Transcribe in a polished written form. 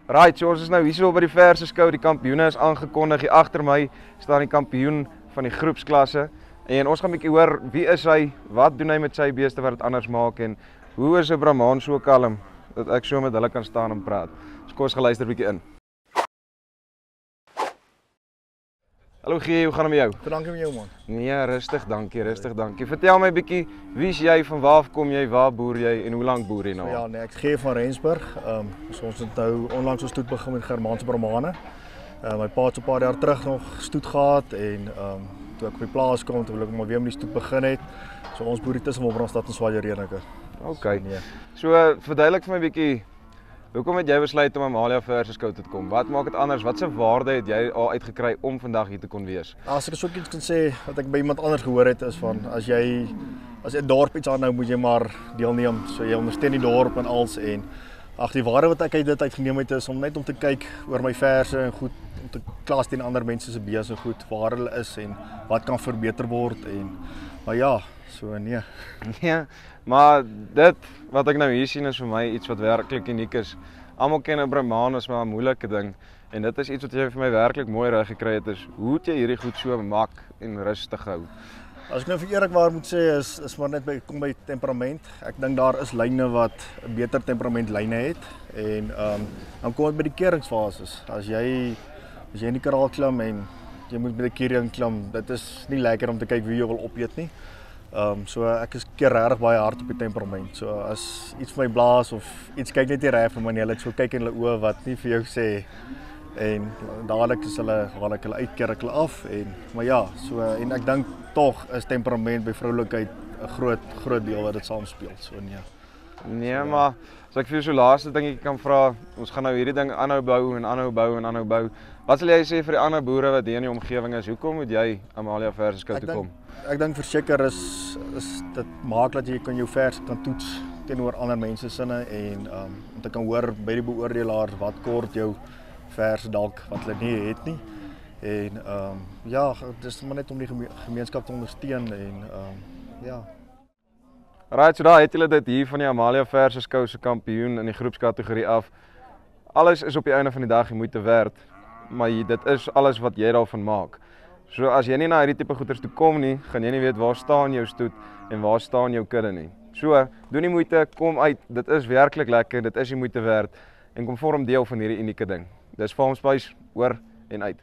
Right, so ons is nou hier by die verse skou, die kampioene is aangekondig. Hier agter my staan die kampioen van die groepsklasse. En ons gaan 'n bietjie hoor wie is hy, wat doen hy met sy beeste wat dit anders maak en hoe is 'n Brahman so kalm dat ek so met hulle kan staan en praat. So kom ons gaan luister 'n bietjie in. Hallo G, hoe gaan het met jou? Dankie met jou man. Nee, rustig, dankie, rustig, dankie. Vertel my 'n bietjie, wie is jy, van waar kom jy, waar boer jy en hoe lank boer jy nou? Ja, nee, ek gee van Rensburg. So ons het nou onlangs ons stoet begin met Germaanse Brahmane. My pa het so 'n paar jaar terug nog stoet gehad en toe ek op die plaas kom, toe wil ek maar weer met die stoet begin het. So ons boer hier tussen Wolmaranstad en Swayerenike. Okay. Nee. So verduidelik vir my 'n bietjie, hoekom het jy besluit om Amalia Verse Skou te kom? Wat maak dit anders? Wat se waarde het jy al uitgekry om vandag hier te kon wees? As ek so iets kan sê wat ek by iemand anders gehoor het is van as 'n dorp iets aanhou, moet jy maar deelneem. So jy ondersteun die dorp en als en die waarde wat ek uit dit uitgeneem het is om net om te kyk oor my verse en goed om te klas teen ander mense se beeste en goed waar hulle is en wat kan verbeter word en maar ja, so nee. Nee, maar dit wat ek nou hier sien is vir my iets wat werklik uniek is. Almal ken 'n Brahman as maar 'n moeilike ding en dit is iets wat jy vir my werklik mooi reg gekry het is hoe het jy hierdie goed so mak en rustig hou? As ek nou vir eerlikwaar moet sê is maar net kom by temperament. Ek dink daar is lyne wat 'n beter temperament lyne het en dan kom dit by die keuringsfases. As jy in die kraal klim en jy moet met die kering klim, dit is nie lekker om te kyk wie jy wil opeet nie. So ek is keer regtig baie hard op die temperament. So as iets vir my blaas of iets kyk net nie reg vir my nie, ek so kyk in hulle oë wat nie vir jou sê en dadelik is haal ek hulle uit, keer ek hulle af en maar ja, so en ek dink tog is temperament by vroulikheid 'n groot deel wat dit saamspeel. So nee. Nee, maar as ek vir jou so laaste ding ek kan vra, ons gaan nou hierdie ding aanhou bou en aanhou bou en aanhou bou. Wat sal jy sê vir die ander boere wat hier in die omgewing is? Hoekom moet jy Amalia Verse Skou toe kom? Ek dink verseker is dit maak dat jy kan jou vers kan toets teenoor ander mense sinne en om te kan hoor by die beoordelaar wat kort jou vers dalk wat hulle nie het nie. En ja, dis maar net om die gemeenskap te ondersteun en ja. Right, so daar het julle dit hier van die Amalia Verse Skou se kampioen in die groepskategorie af. Alles is op die einde van die dag die moeite werd, maar dit is alles wat jy daarvan maak. So as jy nie na hierdie tipe goeders toe kom nie, gaan jy nie weet waar staan jou stoet en waar staan jou kudde nie. So, doen die moeite, kom uit. Dit is werklik lekker, dit is die moeite werd en kom vorm deel van hierdie unieke ding. Dis Farm Spice, oor en uit.